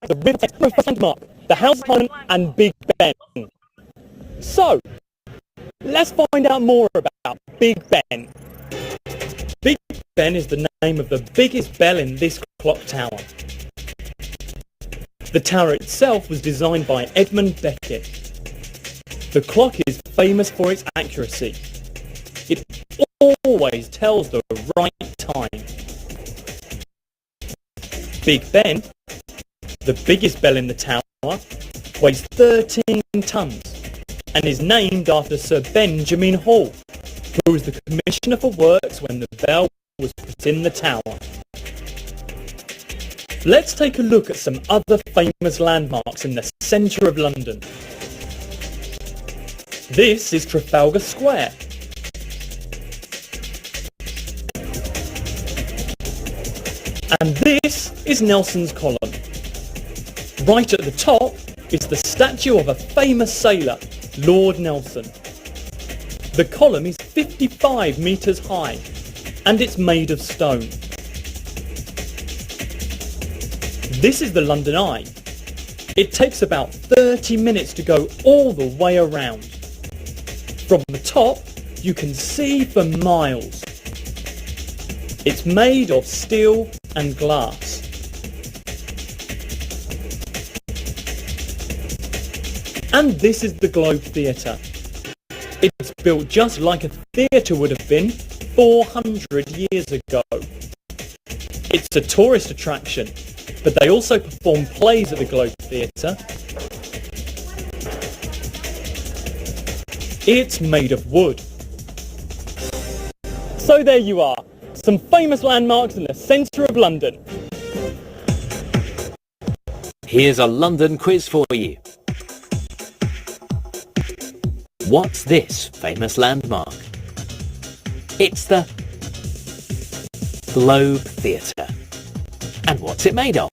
The River Landmark, the House of Parliament and Big Ben. So, let's find out more about Big Ben. Big Ben is the name of the biggest bell in this clock tower. The tower itself was designed by Edmund Beckett. The clock is famous for its accuracy. It always tells the right time. Big Ben, the biggest bell in the tower, weighs 13 tons and is named after Sir Benjamin Hall, who was the commissioner for works when the bell was put in the tower. Let's take a look at some other famous landmarks in the centre of London. This is Trafalgar Square. And this is Nelson's Column. Right at the top is the statue of a famous sailor, Lord Nelson. The column is 55 metres high and it's made of stone. This is the London Eye. It takes about 30 minutes to go all the way around. From the top, you can see for miles. It's made of steel and glass. And this is the Globe Theatre. It's built just like a theatre would have been 400 years ago. It's a tourist attraction, but they also perform plays at the Globe Theatre. It's made of wood. So there you are, some famous landmarks in the centre of London. Here's a London quiz for you. What's this famous landmark? It's the Globe Theatre. And what's it made of?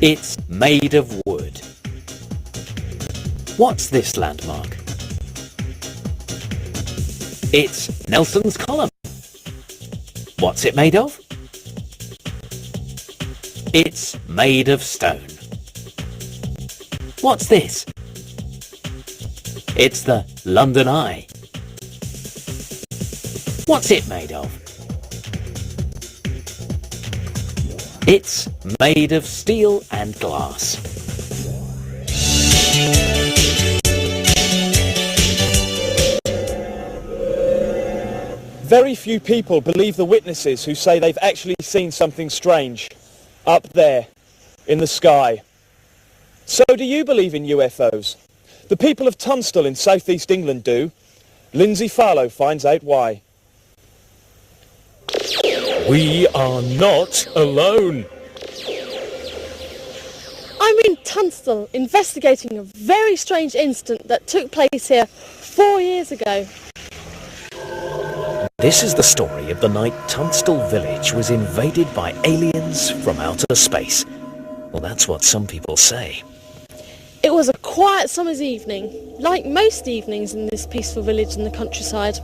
It's made of wood. What's this landmark? It's Nelson's Column. What's it made of? It's made of stone. What's this? It's the London Eye. What's it made of? It's made of steel and glass. Very few people believe the witnesses who say they've actually seen something strange up there in the sky. So do you believe in UFOs? The people of Tunstall in southeast England do. Lindsay Farlow finds out why. We are not alone. I'm in Tunstall investigating a very strange incident that took place here 4 years ago. This is the story of the night Tunstall Village was invaded by aliens from outer space. Well, that's what some people say. It was a quiet summer's evening, like most evenings in this peaceful village in the countryside.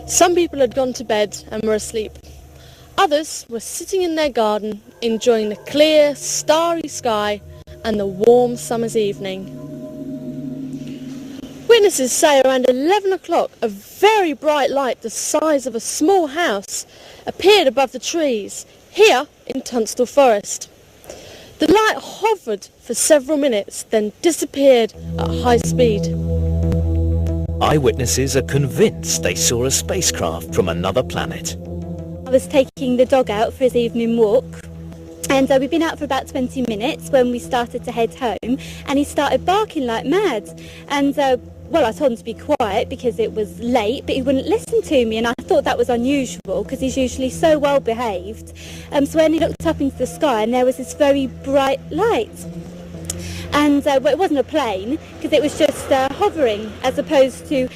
Some people had gone to bed and were asleep. Others were sitting in their garden, enjoying the clear, starry sky and the warm summer's evening. Witnesses say around 11 o'clock, a very bright light the size of a small house appeared above the trees, here in Tunstall Forest. The light hovered for several minutes, then disappeared at high speed. Eyewitnesses are convinced they saw a spacecraft from another planet. I was taking the dog out for his evening walk, and we'd been out for about 20 minutes when we started to head home, and he started barking like mad. And well, I told him to be quiet because it was late, but he wouldn't listen to me, and I thought that was unusual because he's usually so well behaved. So when he looked up into the sky, and there was this very bright light. And well, it wasn't a plane because it was just hovering, as opposed to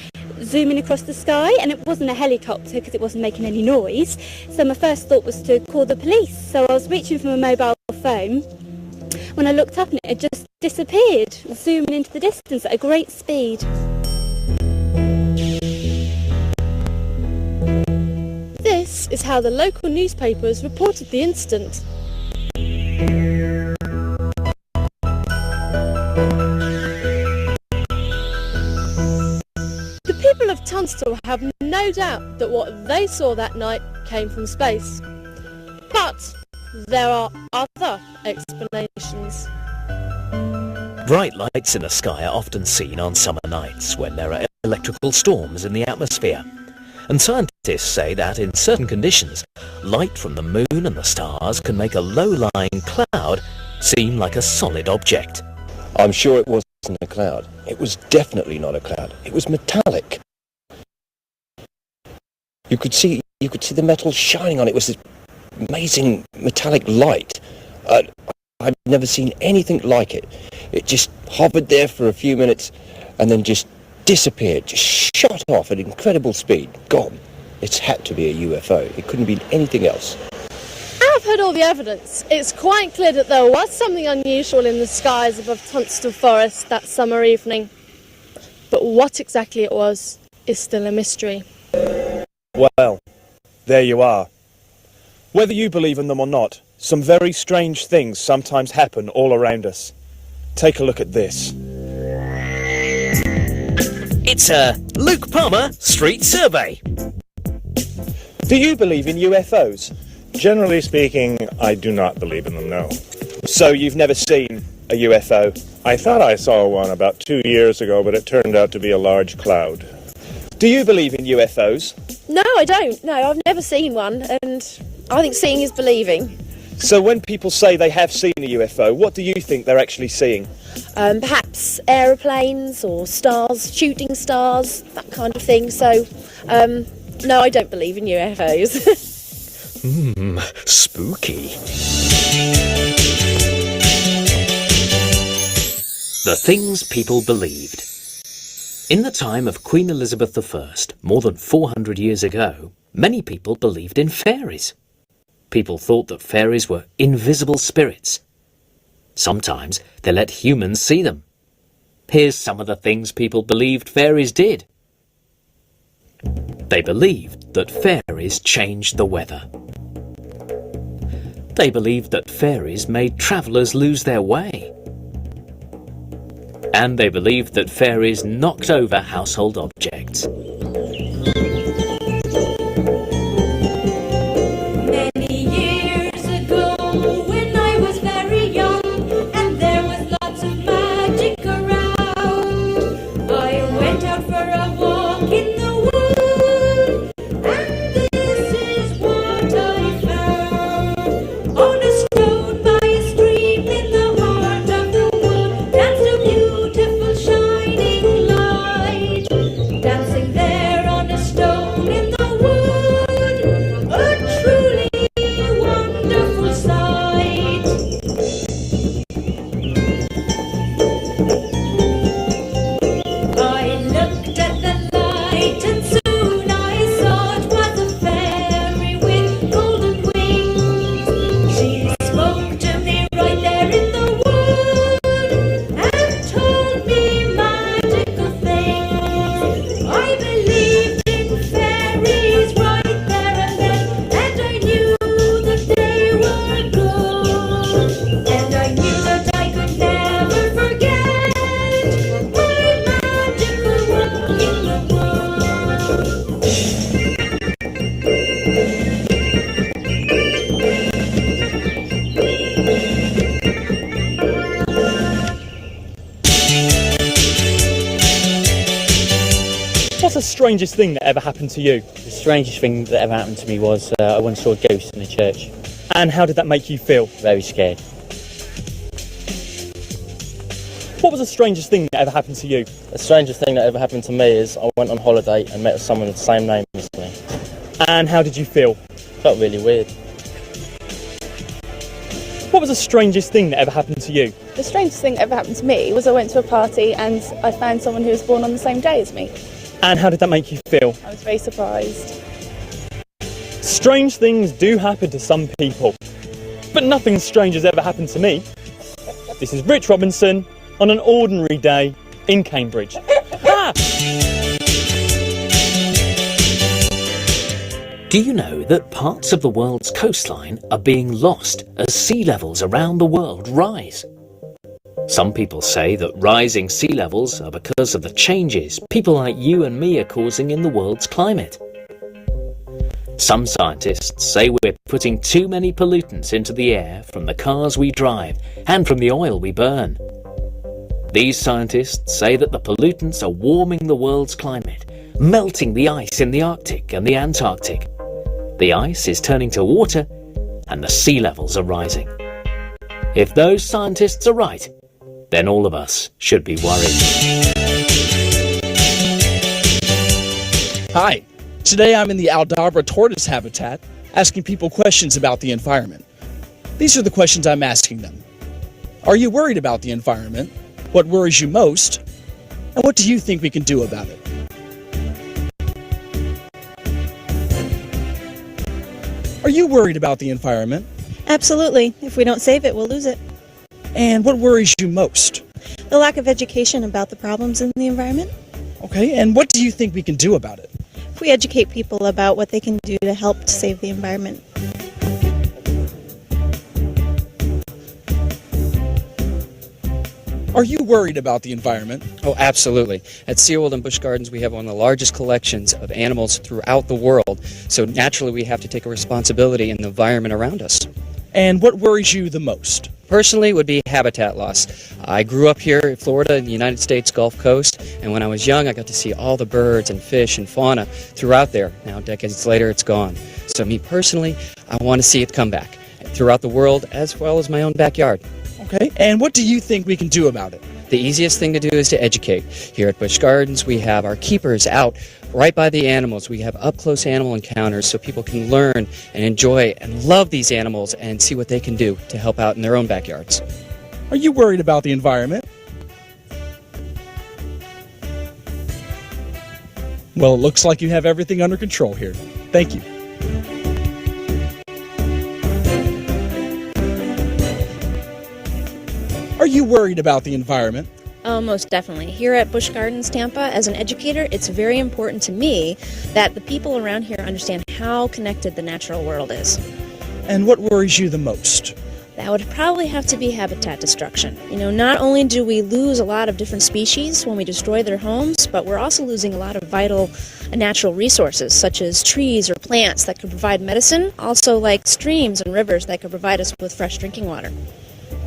zooming across the sky, and it wasn't a helicopter because it wasn't making any noise. So my first thought was to call the police. So I was reaching for my mobile phone when I looked up and it had just disappeared, zooming into the distance at a great speed. This is how the local newspapers reported the incident. The people of Tunstall have no doubt that what they saw that night came from space. But there are other explanations. Bright lights in the sky are often seen on summer nights when there are electrical storms in the atmosphere. And scientists say that in certain conditions, light from the moon and the stars can make a low-lying cloud seem like a solid object. I'm sure it wasn't a cloud. It was definitely not a cloud. It was metallic. You could see the metal shining on it. It was this amazing metallic light. I'd never seen anything like it. It just hovered there for a few minutes and then just disappeared, just shot off at incredible speed. Gone. It's had to be a UFO. It couldn't be anything else. I've heard all the evidence. It's quite clear that there was something unusual in the skies above Tunstall Forest that summer evening. But what exactly it was is still a mystery. Well, there you are. Whether you believe in them or not, some very strange things sometimes happen all around us. Take a look at this. It's a Luke Palmer Street Survey. Do you believe in UFOs? Generally speaking, I do not believe in them, no. So you've never seen a UFO? I thought I saw one about 2 years ago, but it turned out to be a large cloud. Do you believe in UFOs? No, I don't. No, I've never seen one, and I think seeing is believing. So when people say they have seen a UFO, what do you think they're actually seeing? Perhaps aeroplanes or stars, shooting stars, that kind of thing. So, no, I don't believe in UFOs. Spooky. The things people believed. In the time of Queen Elizabeth I, more than 400 years ago, many people believed in fairies. People thought that fairies were invisible spirits. Sometimes they let humans see them. Here's some of the things people believed fairies did. They believed that fairies changed the weather. They believed that fairies made travellers lose their way. And they believed that fairies knocked over household objects. What's the strangest thing that ever happened to you? The strangest thing that ever happened to me was I once saw a ghost in the church. And how did that make you feel? Very scared. What was the strangest thing that ever happened to you? The strangest thing that ever happened to me is I went on holiday and met someone with the same name as me. And how did you feel? Felt really weird. What was the strangest thing that ever happened to you? The strangest thing that ever happened to me was I went to a party and I found someone who was born on the same day as me. And how did that make you feel? I was very surprised. Strange things do happen to some people, but nothing strange has ever happened to me. This is Rich Robinson on an ordinary day in Cambridge. Do you know that parts of the world's coastline are being lost as sea levels around the world rise? Some people say that rising sea levels are because of the changes people like you and me are causing in the world's climate. Some scientists say we're putting too many pollutants into the air from the cars we drive and from the oil we burn. These scientists say that the pollutants are warming the world's climate, melting the ice in the Arctic and the Antarctic. The ice is turning to water and the sea levels are rising. If those scientists are right, then all of us should be worried. Hi, today I'm in the Aldabra tortoise habitat asking people questions about the environment. These are the questions I'm asking them. Are you worried about the environment? What worries you most? And what do you think we can do about it? Are you worried about the environment? Absolutely. If we don't save it, we'll lose it. And what worries you most? The lack of education about the problems in the environment. Okay, and what do you think we can do about it? If we educate people about what they can do to help to save the environment. Are you worried about the environment? Oh, absolutely. At SeaWorld and Busch Gardens, we have one of the largest collections of animals throughout the world, so naturally we have to take a responsibility in the environment around us. And what worries you the most? Personally, it would be habitat loss. I grew up here in Florida, in the United States Gulf Coast, and when I was young, I got to see all the birds and fish and fauna throughout there. Now, decades later, it's gone. So me personally, I want to see it come back throughout the world as well as my own backyard. Okay, and what do you think we can do about it? The easiest thing to do is to educate. Here at Busch Gardens, we have our keepers out right by the animals. We have up-close animal encounters so people can learn and enjoy and love these animals and see what they can do to help out in their own backyards. Are you worried about the environment? Well, it looks like you have everything under control here. Thank you. Are you worried about the environment? Oh, most definitely. Here at Busch Gardens Tampa, as an educator, it's very important to me that the people around here understand how connected the natural world is. And what worries you the most? That would probably have to be habitat destruction. You know, not only do we lose a lot of different species when we destroy their homes, but we're also losing a lot of vital natural resources, such as trees or plants that could provide medicine, also like streams and rivers that could provide us with fresh drinking water.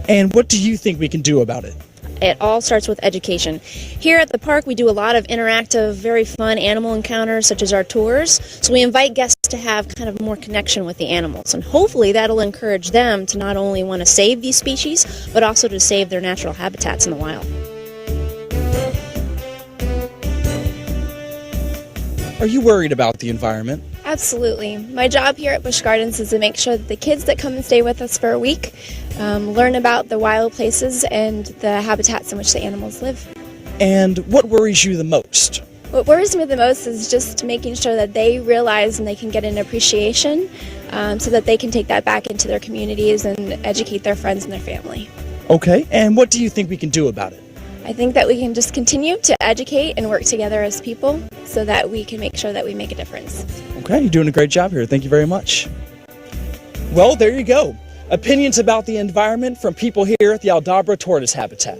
And what do you think we can do about it? It all starts with education. Here at the park, we do a lot of interactive, very fun animal encounters, such as our tours. So we invite guests to have kind of more connection with the animals. And hopefully that'll encourage them to not only want to save these species, but also to save their natural habitats in the wild. Are you worried about the environment? Absolutely. My job here at Busch Gardens is to make sure that the kids that come and stay with us for a week learn about the wild places and the habitats in which the animals live. And what worries you the most? What worries me the most is just making sure that they realize and they can get an appreciation so that they can take that back into their communities and educate their friends and their family. Okay, and what do you think we can do about it? I think that we can just continue to educate and work together as people so that we can make sure that we make a difference. Okay, you're doing a great job here. Thank you very much. Well, there you go. Opinions about the environment from people here at the Aldabra Tortoise Habitat.